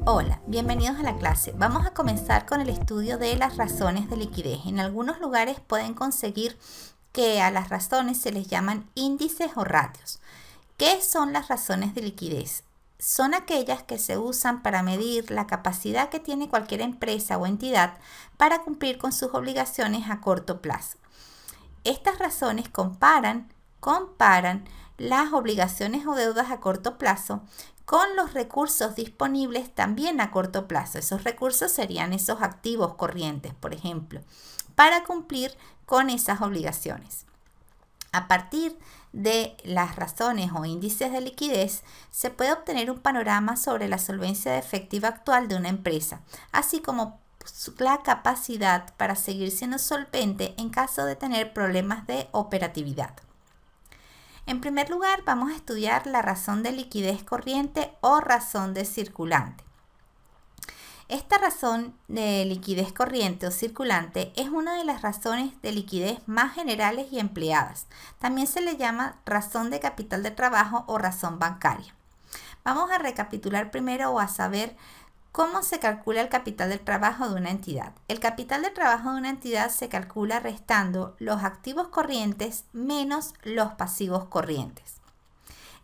Hola, bienvenidos a la clase. Vamos a comenzar con el estudio de las razones de liquidez. En algunos lugares pueden conseguir que a las razones se les llaman índices o ratios. ¿Qué son las razones de liquidez? Son aquellas que se usan para medir la capacidad que tiene cualquier empresa o entidad para cumplir con sus obligaciones a corto plazo. Estas razones comparan las obligaciones o deudas a corto plazo con los recursos disponibles también a corto plazo. Esos recursos serían esos activos corrientes, por ejemplo, para cumplir con esas obligaciones. A partir de las razones o índices de liquidez, se puede obtener un panorama sobre la solvencia efectiva actual de una empresa, así como la capacidad para seguir siendo solvente en caso de tener problemas de operatividad. En primer lugar, vamos a estudiar la razón de liquidez corriente o razón de circulante. Esta razón de liquidez corriente o circulante es una de las razones de liquidez más generales y empleadas. También se le llama razón de capital de trabajo o razón bancaria. Vamos a recapitular primero o a saber ¿cómo se calcula el capital de trabajo de una entidad? El capital de trabajo de una entidad se calcula restando los activos corrientes menos los pasivos corrientes.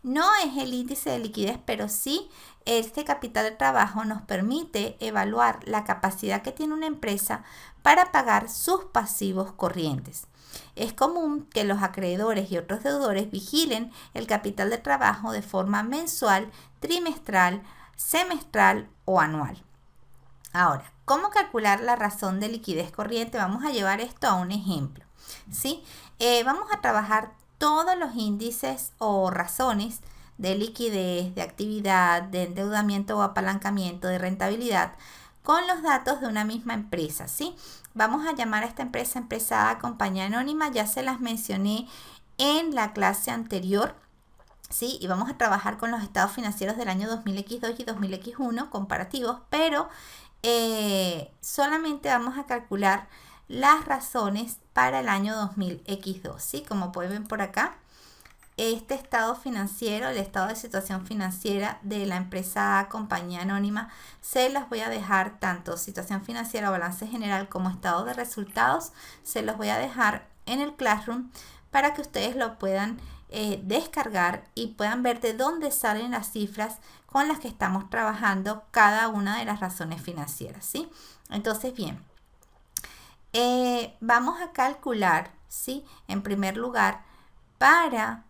No es el índice de liquidez, pero sí este capital de trabajo nos permite evaluar la capacidad que tiene una empresa para pagar sus pasivos corrientes. Es común que los acreedores y otros deudores vigilen el capital de trabajo de forma mensual, trimestral, semestral o anual. Ahora, ¿cómo calcular la razón de liquidez corriente? Vamos a llevar esto a un ejemplo, ¿sí? Vamos a trabajar todos los índices o razones de liquidez, de actividad, de endeudamiento o apalancamiento, de rentabilidad con los datos de una misma empresa, ¿sí? Vamos a llamar a esta empresa A, compañía anónima, ya se las mencioné en la clase anterior. ¿Sí? Y vamos a trabajar con los estados financieros del año 2000X2 y 2000X1 comparativos, pero solamente vamos a calcular las razones para el año 2000X2, ¿sí? Como pueden ver por acá, este estado financiero, el estado de situación financiera de la empresa A, compañía anónima, se las voy a dejar tanto situación financiera o balance general como estado de resultados, se los voy a dejar en el Classroom para que ustedes lo puedan descargar y puedan ver de dónde salen las cifras con las que estamos trabajando cada una de las razones financieras, ¿sí? Entonces, bien, vamos a calcular, ¿sí? En primer lugar, para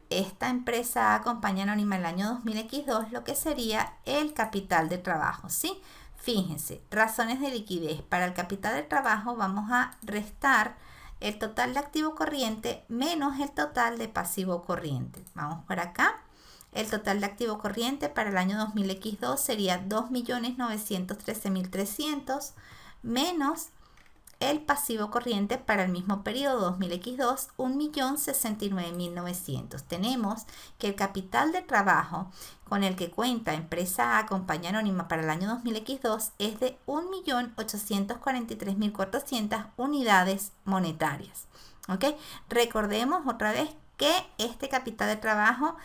esta empresa A, compañía anónima el año 2000X2, lo que sería el capital de trabajo, ¿sí? Fíjense, razones de liquidez. Para el capital de trabajo vamos a restar el total de activo corriente menos el total de pasivo corriente. Vamos por acá. El total de activo corriente para el año 2000X2 sería 2.913.300 menos el pasivo corriente para el mismo periodo 2000X2, 1.069.900. Tenemos que el capital de trabajo con el que cuenta empresa A, compañía anónima para el año 2000X2 es de 1.843.400 unidades monetarias. ¿Ok? Recordemos otra vez que este capital de trabajo,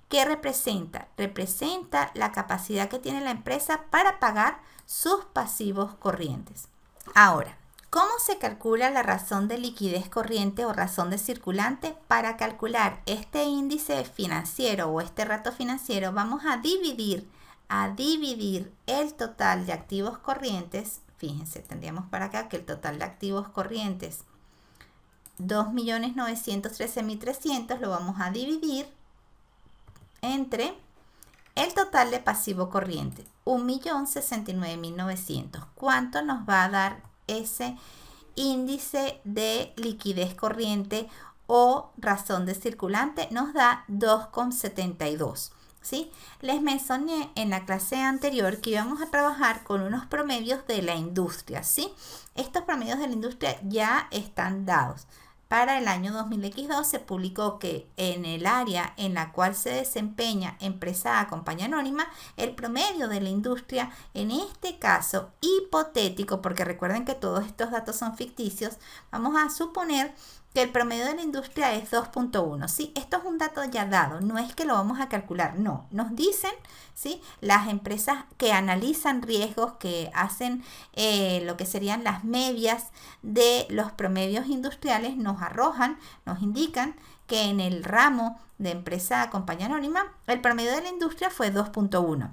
¿qué representa? Representa la capacidad que tiene la empresa para pagar sus pasivos corrientes. Ahora, ¿cómo se calcula la razón de liquidez corriente o razón de circulante? Para calcular este índice financiero o este rato financiero, vamos a dividir el total de activos corrientes. Fíjense, tendríamos para acá que el total de activos corrientes, 2.913.300, lo vamos a dividir entre el total de pasivo corriente, 1.069.900. ¿Cuánto nos va a dar ese índice de liquidez corriente o razón de circulante? Nos da 2,72, ¿sí? Les mencioné en la clase anterior que íbamos a trabajar con unos promedios de la industria, ¿sí? Estos promedios de la industria ya están dados. Para el año 2000X2 se publicó que en el área en la cual se desempeña empresa A, compañía anónima, el promedio de la industria, en este caso hipotético, porque recuerden que todos estos datos son ficticios, vamos a suponer que el promedio de la industria es 2.1, ¿sí? Esto es un dato ya dado, no es que lo vamos a calcular, no. Nos dicen, ¿sí? Las empresas que analizan riesgos, que hacen lo que serían las medias de los promedios industriales, nos arrojan, nos indican que en el ramo de empresa compañía anónima, el promedio de la industria fue 2.1.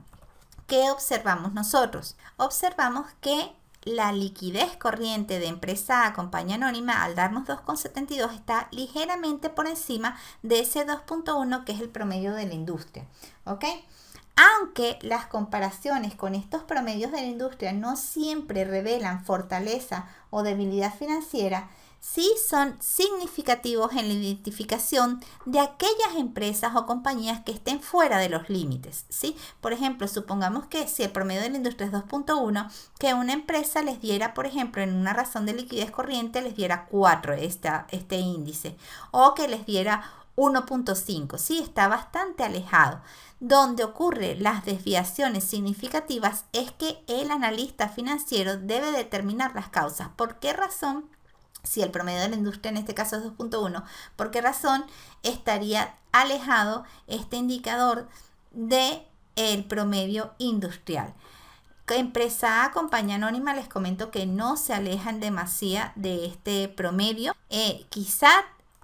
¿Qué observamos nosotros? Observamos que la liquidez corriente de empresa compañía anónima, al darnos 2,72, está ligeramente por encima de ese 2.1 que es el promedio de la industria, ¿ok? Aunque las comparaciones con estos promedios de la industria no siempre revelan fortaleza o debilidad financiera, sí son significativos en la identificación de aquellas empresas o compañías que estén fuera de los límites, ¿sí? Por ejemplo, supongamos que si el promedio de la industria es 2.1, que una empresa les diera, por ejemplo, en una razón de liquidez corriente les diera 4 este índice, o que les diera 1.5, sí, está bastante alejado. Donde ocurren las desviaciones significativas es que el analista financiero debe determinar las causas. ¿Por qué razón? Si el promedio de la industria en este caso es 2.1, ¿por qué razón estaría alejado este indicador del promedio industrial? Empresa A, compañía anónima, les comento que no se alejan demasiado de este promedio. Quizá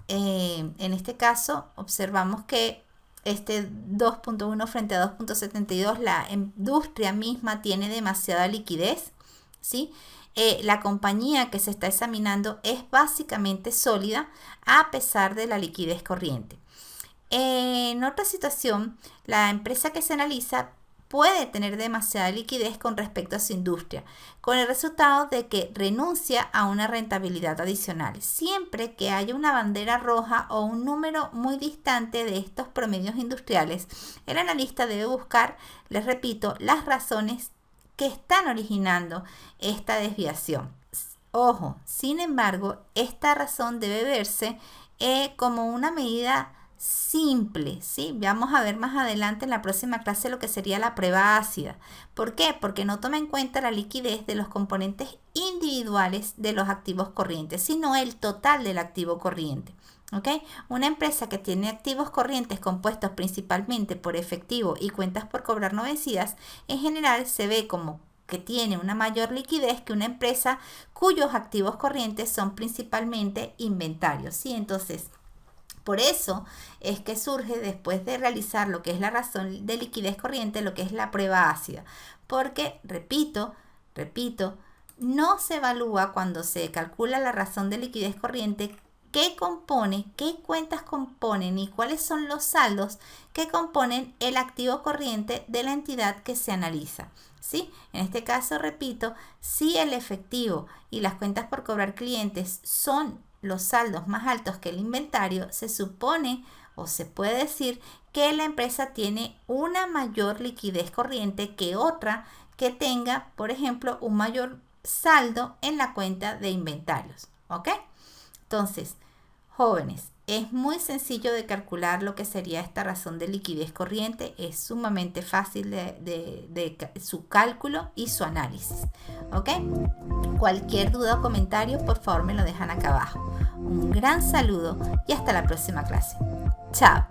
en este caso observamos que este 2.1 frente a 2.72, la industria misma tiene demasiada liquidez, ¿sí? La compañía que se está examinando es básicamente sólida a pesar de la liquidez corriente. En otra situación, la empresa que se analiza puede tener demasiada liquidez con respecto a su industria, con el resultado de que renuncia a una rentabilidad adicional. Siempre que haya una bandera roja o un número muy distante de estos promedios industriales, el analista debe buscar, les repito, las razones que están originando esta desviación. Ojo, sin embargo, esta razón debe verse como una medida simple, ¿sí? Vamos a ver más adelante en la próxima clase lo que sería la prueba ácida. ¿Por qué? Porque no toma en cuenta la liquidez de los componentes individuales de los activos corrientes, sino el total del activo corriente. ¿Ok? Una empresa que tiene activos corrientes compuestos principalmente por efectivo y cuentas por cobrar no vencidas, en general se ve como que tiene una mayor liquidez que una empresa cuyos activos corrientes son principalmente inventarios, ¿sí? Entonces, por eso es que surge después de realizar lo que es la razón de liquidez corriente, lo que es la prueba ácida. Porque, repito, no se evalúa cuando se calcula la razón de liquidez corriente qué compone, qué cuentas componen y cuáles son los saldos que componen el activo corriente de la entidad que se analiza, ¿sí? En este caso, repito, si el efectivo y las cuentas por cobrar clientes son los saldos más altos que el inventario, se supone o se puede decir que la empresa tiene una mayor liquidez corriente que otra que tenga, por ejemplo, un mayor saldo en la cuenta de inventarios, ¿ok? Entonces, jóvenes, es muy sencillo de calcular lo que sería esta razón de liquidez corriente. Es sumamente fácil de su cálculo y su análisis, ¿ok? Cualquier duda o comentario, por favor, me lo dejan acá abajo. Un gran saludo y hasta la próxima clase. Chao.